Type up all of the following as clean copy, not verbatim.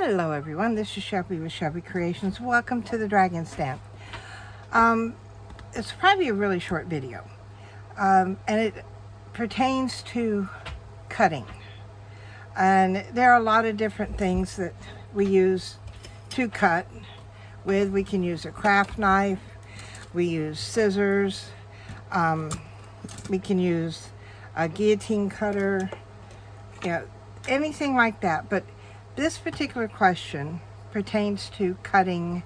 Hello everyone, this is Shelby with Shelby Creations. Welcome to the Dragon Stamp. It's probably a really short video, and it pertains to cutting. And there are a lot of different things that we use to cut with. We can use a craft knife, we use scissors, we can use a guillotine cutter, anything like that. But this particular question pertains to cutting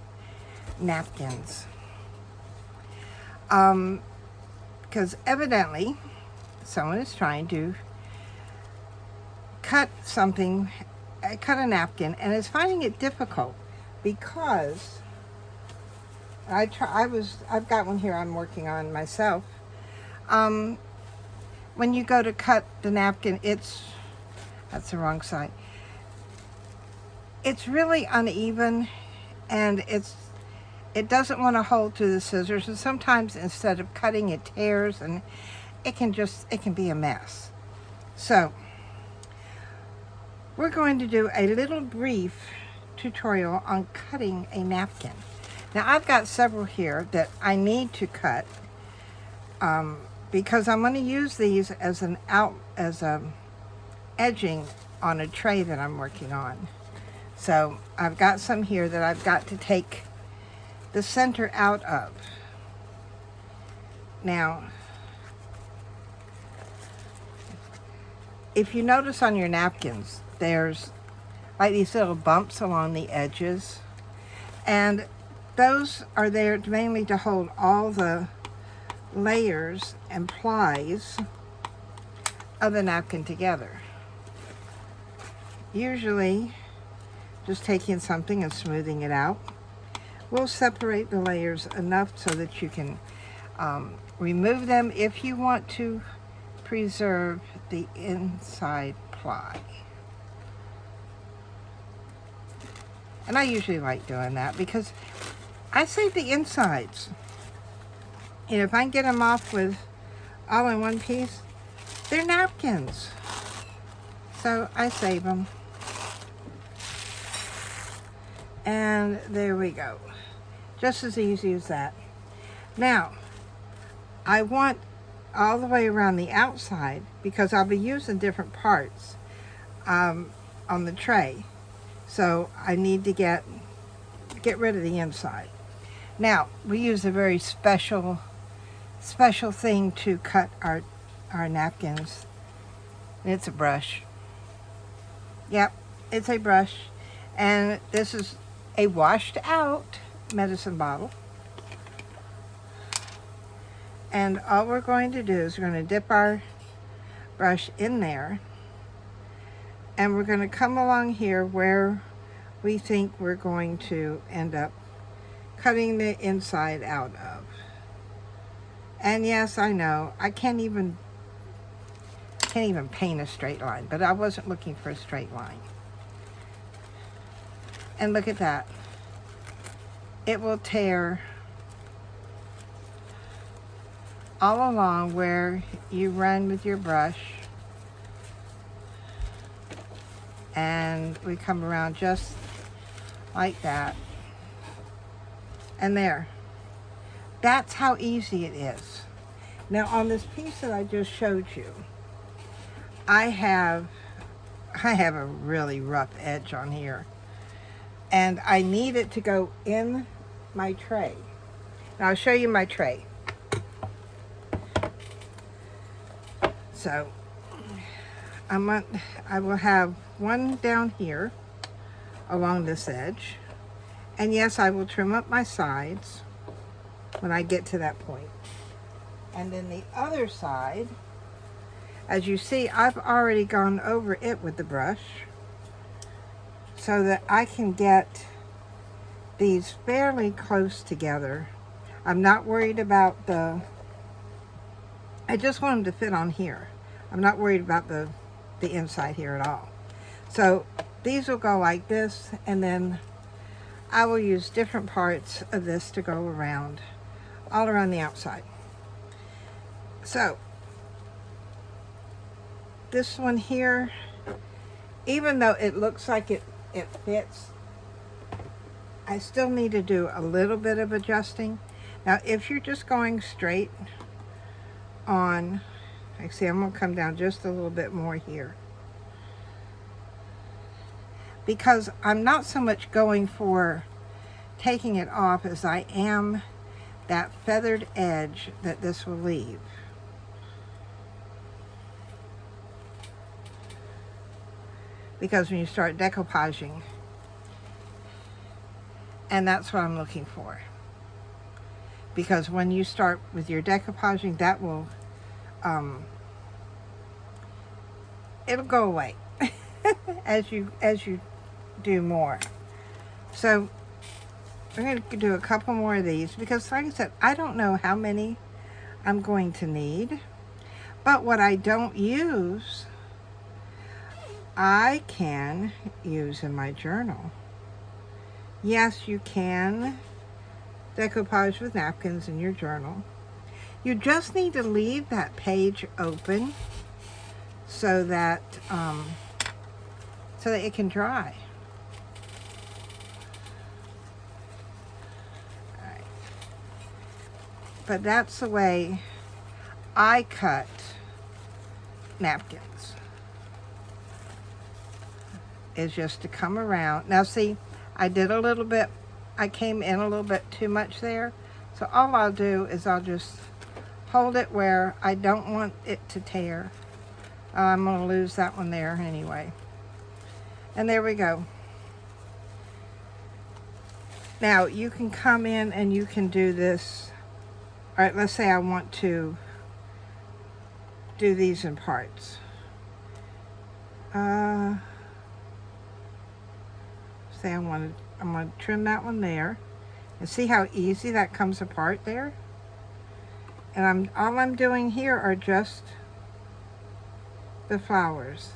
napkins. Because evidently someone is trying to cut a napkin, and is finding it difficult because I've got one here I'm working on myself. When you go to cut the napkin, that's the wrong side. It's really uneven, and it doesn't want to hold to the scissors, and sometimes instead of cutting, it tears, and it can be a mess. So we're going to do a little brief tutorial on cutting a napkin. Now I've got several here that I need to cut because I'm going to use these as a edging on a tray that I'm working on. So I've got some here that I've got to take the center out of. Now, if you notice on your napkins, there's like these little bumps along the edges, and those are there mainly to hold all the layers and plies of the napkin together. Usually, just taking something and smoothing it out will separate the layers enough so that you can remove them if you want to preserve the inside ply. And I usually like doing that because I save the insides. And if I can get them off with all in one piece, they're napkins. So I save them. And there we go. Just as easy as that. Now, I want all the way around the outside because I'll be using different parts on the tray. So I need to get rid of the inside. Now, we use a very special thing to cut our napkins. It's a brush. Yep, it's a brush. And this is a washed out medicine bottle. And all we're going to do is we're going to dip our brush in there, and we're going to come along here where we think we're going to end up cutting the inside out of. And yes, I know, I can't even paint a straight line, but I wasn't looking for a straight line. And look at that. It will tear all along where you run with your brush. And we come around just like that. And there. That's how easy it is. Now on this piece that I just showed you, I have a really rough edge on here. And I need it to go in my tray. Now I'll show you my tray. So I will have one down here along this edge. And yes, I will trim up my sides when I get to that point. And then the other side, as you see, I've already gone over it with the brush, so that I can get these fairly close together. I'm not worried about I just want them to fit on here. I'm not worried about the inside here at all. So these will go like this, and then I will use different parts of this to go around, all around the outside. So this one here, even though it looks like it fits. I still need to do a little bit of adjusting. Now, if you're just going straight on, I see I'm going to come down just a little bit more here. Because I'm not so much going for taking it off as I am that feathered edge that this will leave. Because when you start decoupaging, and that's what I'm looking for. Because when you start with your decoupaging, that will, it'll go away as you do more. So I'm going to do a couple more of these because, like I said, I don't know how many I'm going to need. But what I don't use, I can use in my journal. Yes, you can decoupage with napkins in your journal. You just need to leave that page open so that it can dry. All right. But that's the way I cut napkins. Is just to come around. Now see, I did a little bit, I came in a little bit too much there. So all I'll do is I'll just hold it where I don't want it to tear. I'm going to lose that one there anyway. And there we go. Now you can come in and you can do this. All right, let's say I want to do these in parts. Say I'm going to trim that one there. And see how easy that comes apart there? And all I'm doing here are just the flowers.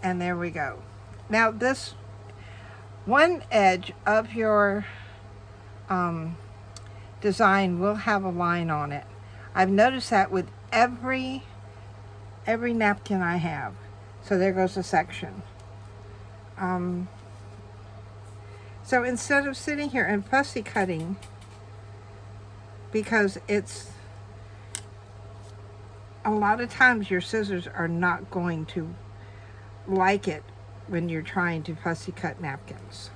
And there we go. Now this one edge of your design will have a line on it. I've noticed that with every napkin I have. So there goes a section. So instead of sitting here and fussy cutting, because it's a lot of times your scissors are not going to like it when you're trying to fussy cut napkins.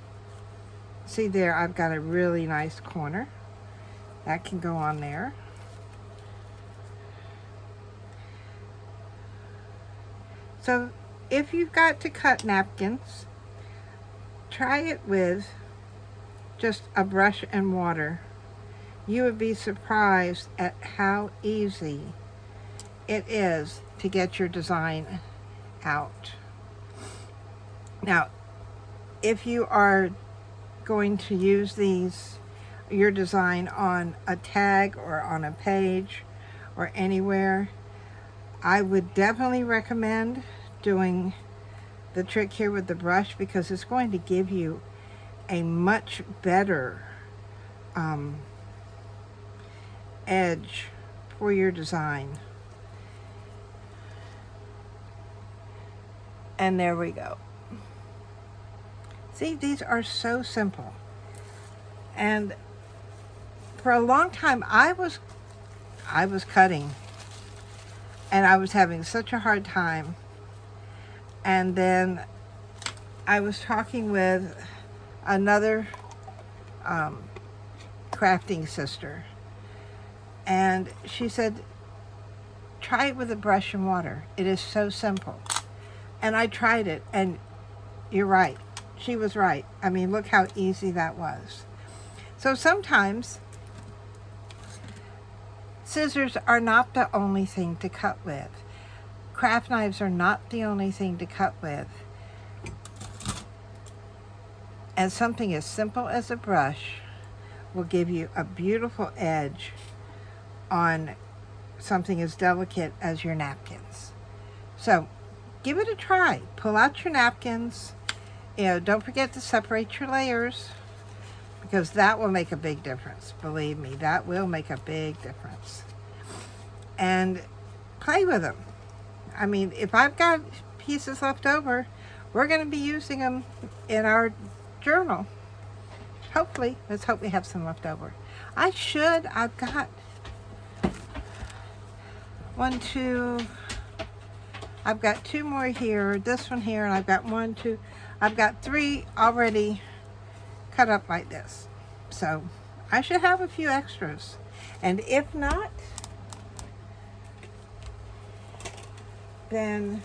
See there, I've got a really nice corner that can go on there. So if you've got to cut napkins, try it with just a brush and water. You would be surprised at how easy it is to get your design out. Now, if you are going to use your design on a tag or on a page or anywhere, I would definitely recommend doing the trick here with the brush because it's going to give you a much better edge for your design. And there we go. See, these are so simple. And for a long time I was cutting and I was having such a hard time. And then I was talking with another crafting sister, and she said, try it with a brush and water. It is so simple. And I tried it, and you're right. She was right. I mean, look how easy that was. So sometimes scissors are not the only thing to cut with. Craft knives are not the only thing to cut with. And something as simple as a brush will give you a beautiful edge on something as delicate as your napkins. So give it a try. Pull out your napkins. Don't forget to separate your layers because that will make a big difference. Believe me, that will make a big difference. And play with them. I mean, if I've got pieces left over, we're going to be using them in our journal. Hopefully. Let's hope we have some left over. I've got 1, 2, I've got 2 more here, this one here, and I've got 1, 2, I've got 3 already cut up like this. So I should have a few extras. And if not, then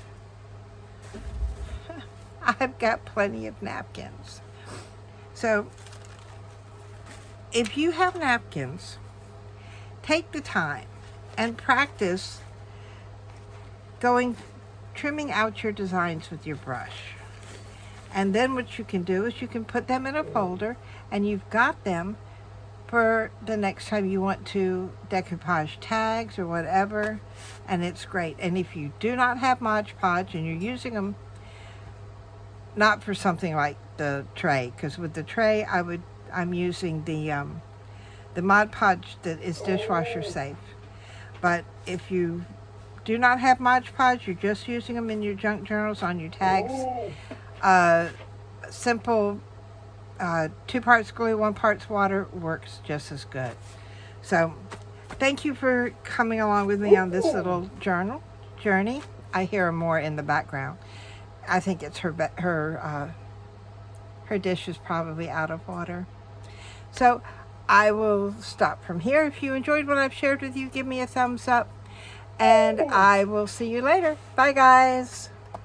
I've got plenty of napkins. So if you have napkins, take the time and practice trimming out your designs with your brush. And then what you can do is you can put them in a folder, and you've got them for the next time you want to decoupage tags or whatever, and it's great. And if you do not have Mod Podge and you're using them not for something like the tray, because with the tray I'm using the Mod Podge that is dishwasher safe. But if you do not have Mod Podge, you're just using them in your junk journals on your tags, simple 2 parts glue, 1 part water works just as good. So thank you for coming along with me on this little journey. I hear her more in the background. I think it's her dish is probably out of water. So I will stop from here. If you enjoyed what I've shared with you, give me a thumbs up, and I will see you later. Bye, guys.